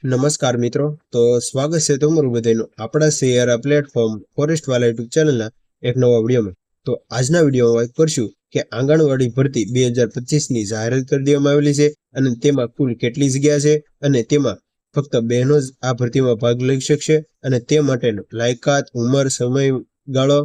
નમસ્કાર મિત્રો, તો સ્વાગત છે તમારું બધાનું આપણા શેર પ્લેટફોર્મ ફોરેસ્ટ વાલા યુટ્યુબ ચેનલના એક નવા વિડીયોમાં। તો આજના વિડીયોમાં વાત કરશું કે આંગણવાડી ભરતી 2025ની જાહેરાત કરી દેવામાં આવેલી છે અને તેમાં કુલ કેટલી જગ્યા છે અને તેમાં ફક્ત બહેનો જ આ ભરતીમાં ભાગ લઈ શકશે અને તે માટેનો લાયકાત, ઉંમર, સમયગાળો,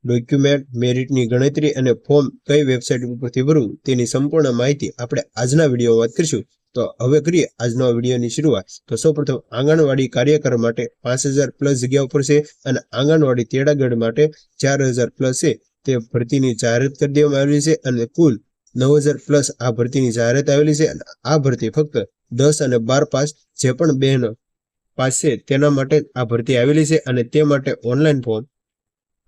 ડોક્યુમેન્ટ, મેરિટની ગણતરી અને ફોર્મ કઈ વેબસાઇટ ઉપરથી ભરવું તેની સંપૂર્ણ માહિતી આપણે આજના વિડીયોમાં વાત કરીશું। તો હવે કરીએ આજનો વિડીયોની શરૂઆત। તો સૌપ્રથમ આંગણવાડી કાર્યકર માટે 5000 પ્લસ જગ્યા ઉપર છે અને આંગણવાડી તેડાગર માટે 4000 પ્લસ છે તે ભરતીની જાહેરાત કરી દેવામાં આવેલી છે અને કુલ 9000 પ્લસ આ ભરતીની જાહેરાત આવેલી છે અને આ ભરતી ફક્ત 10 અને 12 પાસ જે પણ બહેનો પાસ છે તેના માટે આ ભરતી આવેલી છે અને તે માટે ઓનલાઈન ફોર્મ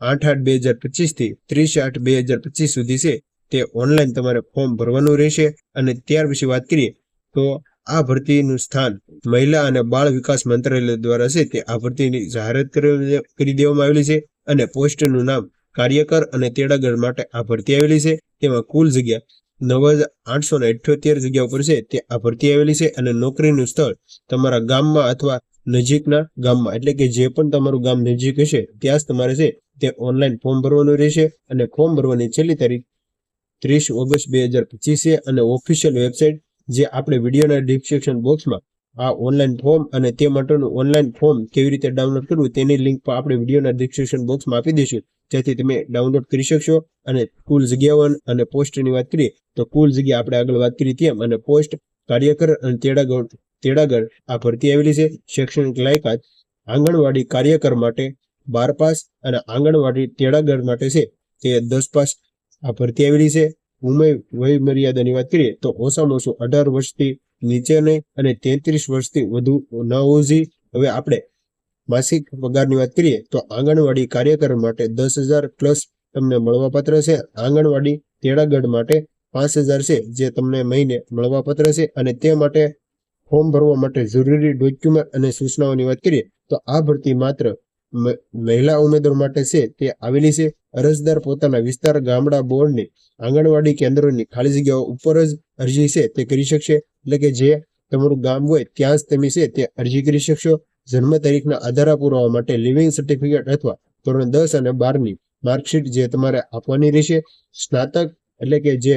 8/8/2025 થી 30/8/2025 સુધી છે તે ઓનલાઈન તમારે ફોર્મ ભરવાનું રહેશે। અને ત્યાર પછી વાત કરીએ તો આ ભરતીનું સ્થાન મહિલા અને બાળ વિકાસ મંત્રાલય દ્વારા છે તે આ ભરતીની જાહેરાત કરી દેવામાં આવેલી છે અને પોસ્ટનું નામ કાર્યકર અને તેડાગર માટે આ ભરતી આવેલી છે। તેમાં કુલ જગ્યા 9878 જગ્યા ઉપર છે તે આ ભરતી આવેલી છે અને નોકરીનું સ્થળ તમારા ગામમાં અથવા નજીકના ગામમાં, એટલે કે જે પણ તમારું ગામ નજીક હશે ત્યાં જ તમારે છે તે ઓનલાઈન ફોર્મ ભરવાનું રહેશે અને ફોર્મ ભરવાની છેલ્લી તારીખ 30 ઓગસ્ટ 2025 છે અને ઓફિશિયલ વેબસાઇટ જે આપણે વિડીયોના ડિસ્ક્રિપ્શન બોક્સમાં આ ઓનલાઈન ફોર્મ અને તે માટેનું ઓનલાઈન ફોર્મ કેવી રીતે ડાઉનલોડ કરવું તેની લિંક પણ આપણે વિડીયોના ડિસ્ક્રિપ્શન બોક્સમાં આપી દઈશું, જેથી તમે ડાઉનલોડ કરી શકશો। અને કુલ જગ્યાઓ અને પોસ્ટની વાત કરીએ તો કુલ જગ્યા આપણે આગળ વાત કરી તેમ અને પોસ્ટ કાર્યકર અને તેડાગર આ ભરતી આવેલી છે। શૈક્ષણિક લાયકાત આંગણવાડી કાર્યકર માટે 12 પાસ અને આંગણવાડી તેડાગર માટે છે તે 10 પાસ આ ભરતી આવેલી છે। વય મર્યાદાની વાત કરીએ તો ઓછામાં ઓછું 18 વર્ષથી નીચે નહીં અને 33 વર્ષથી વધુ ન હોવું જોઈએ। હવે આપણે માસિક પગારની વાત કરીએ તો આંગણવાડી કાર્યકર માટે 10,000 પ્લસ તમને મળવાપાત્ર છે। આંગણવાડી તેડાગર માટે 5000 છે જે તમને મહિને મળવાપાત્ર છે અને તે માટે ફોર્મ ભરવા માટે જરૂરી ડોક્યુમેન્ટ અને સૂચનાઓની વાત કરીએ તો આ ભરતી માત્ર મહિલા ઉમેદવાર માટે છે તે આવેલી છે। અરજદાર પોતાના વિસ્તાર, ગામડા, બોર્ડની આંગણવાડી કેન્દ્રોની ખાલી જગ્યાઓ ઉપર જ અરજી છે તે કરી શકશે, એટલે કે જે તમારું ગામ હોય ત્યાં જ તમે છે તે અરજી કરી શકશો। જન્મ તારીખના આધાર પુરાવા માટે લિવિંગ સર્ટિફિકેટ અથવા ધોરણ 10 અને 12ની માર્કશીટ જે તમારે આપવાની રહેશે। સ્નાતક એટલે કે જે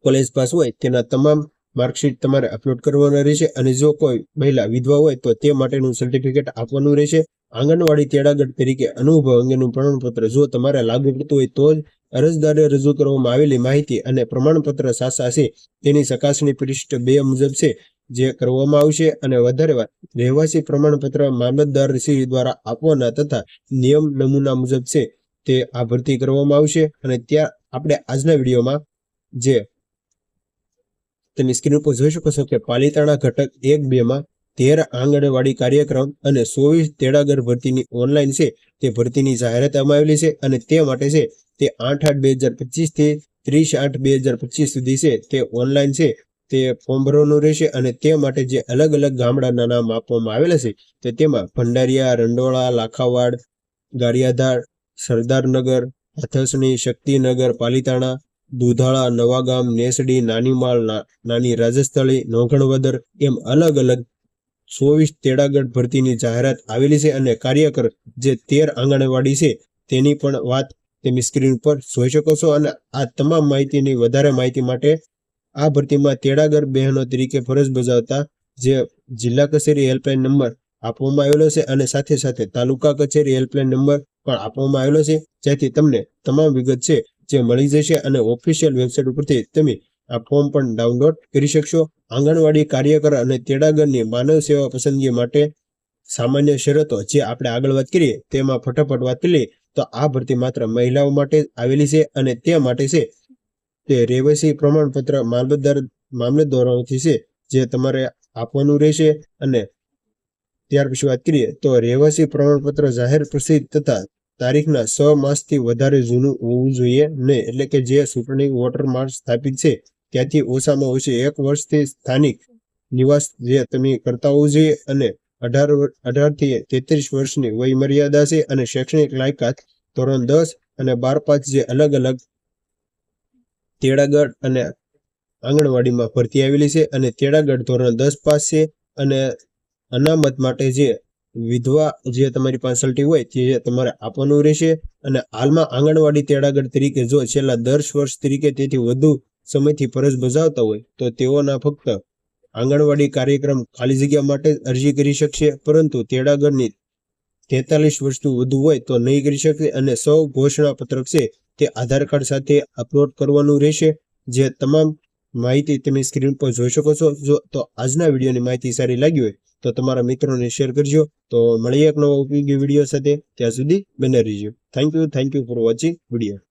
કોલેજ પાસ હોય તેના તમામ માર્કશીટ તમારે અપલોડ કરવાના રહેશે અને જો કોઈ મહિલા વિધવા હોય તો તે માટેનું સર્ટિફિકેટ આપવાનું રહેશે। આંગણવાડી તેડાગર તરીકે અનુભવ અંગેનું પ્રમાણપત્ર જો તમારે લાગુ પડતું હોય તો જ અરજદારે રજૂ કરવામાં આવેલી માહિતી અને પ્રમાણપત્ર સાચા છે તેની ચકાસણી પૃષ્ઠ 2 મુજબ છે જે કરવામાં આવશે। અને વધારે વાત રહેવાસી પ્રમાણપત્ર મામલતદાર શ્રી દ્વારા આપવાના તથા નિયમ નમૂના મુજબ છે તે આ ભરતી કરવામાં આવશે। અને ત્યાં આપણે આજના વિડીયોમાં જે તમે સ્ક્રીન પર જોઈ શકો છો કે પાલિતાણા ઘટક 1-2માં 13 આંગણવાડી કાર્યક્રમ અને 24 તેડાગર ભરતીની ઓનલાઈન છે તે ભરતીની જાહેરાત આવેલી છે અને તે માટે છે તે 8/8/2025 થી 30/8/2025 સુધી છે તે ઓનલાઈન છે તે ફોર્મ ભરવાનું રહેશે। અને તે માટે જે અલગ અલગ ગામડાના નામ આપવામાં આવેલા છે તો તેમાં ભંડારિયા, રંડોળા, લાખાવાડ, ગારિયાધાર, સરદારનગર, અથસણી, શક્તિનગર, પાલિતાણા, દુધાળા, નવાગામ, નેસડી, નાનીમાળ, નાની રાજસ્થળી, નોંઘણવદર એમ અલગ અલગ 24 તેડાગર ભરતીની જાહેરાત આવેલી છે। અને કાર્યકર જે 13 આંગણવાડી છે તેની પણ વાત તમે સ્ક્રીન પર જોઈ શકો છો। અને આ તમામ માહિતીની વધારે માહિતી માટે આ ભરતીમાં તેડાગર બહેનો તરીકે ફરજ બજાવતા જે જિલ્લા કચેરી હેલ્પલાઇન નંબર આપવામાં આવેલો છે અને સાથે સાથે તાલુકા કચેરી હેલ્પલાઇન નંબર પણ આપવામાં આવેલો છે, જેથી તમને તમામ વિગત છે જે મળી જશે અને ઓફિશિયલ વેબસાઇટ ઉપરથી તમે આ ફોર્મ પણ ડાઉનલોડ કરી શકશો। આંગણવાડી કાર્યકર અને તેડાગરની માનવ સેવા પસંદગી માટે સામાન્ય શરતો જે આપણે આગળ વાત કરીએ તેમાં ફટાફટ વાત કરીએ તો આ ભરતી માત્ર મહિલાઓ માટે આવેલી છે અને તે માટે છે તે રહેવાસી પ્રમાણપત્ર મામલતદારોથી છે જે તમારે આપવાનું રહેશે। અને ત્યાર પછી વાત કરીએ તો રહેવાસી પ્રમાણપત્ર જાહેર પ્રસિદ્ધ તથા તારીખના 6 માસથી વધારે જૂનું હોવું જોઈએ નહીં, એટલે કે જે ચૂંટણી વોટર માર્ક સ્થાપિત છે ત્યાંથી ઓછામાં ઓછી 1 વર્ષથી સ્થાનિક નિવાસ જે તમે કરતા હોવું જોઈએ અને 18 થી 33 વર્ષની વય મર્યાદા છે। અને શૈક્ષણિક લાયકાત ધોરણ 10 અને 12 પાસ જે અલગ અલગ તેડાગર અને આંગણવાડીમાં ભરતી આવેલી છે અને તેડાગર ધોરણ 10 પાસ છે અને અનામત માટે જે વિધવા જે તમારી પાસળટી હોય તે તમારે આપવાનું રહેશે। અને હાલમાં આંગણવાડી તેડાગર તરીકે જો છેલ્લા 10 વર્ષ તરીકે તેથી વધુ સમયથી ફરજ બજાવતા હોય તો તેઓના ફક્ત આંગણવાડી કાર્યક્રમ ખાલી જગ્યા માટે અરજી કરી શકશે, પરંતુ તેડાગરની 43 વર્ષથી વધુ હોય તો નહીં કરી શકે। અને સૌ ઘોષણા પત્રક છે તે આધાર કાર્ડ સાથે અપલોડ કરવાનું રહેશે। જે તમામ માહિતી તમે સ્ક્રીન પર જોઈ શકો છો। જો તો આજના વિડીયોની માહિતી સારી લાગી હોય તો તમારા મિત્રોને શેર કરજો। તો મળીએ એક નવો ઉપયોગી વિડીયો સાથે, ત્યાં સુધી બને રહેજો। Thank you for watching video.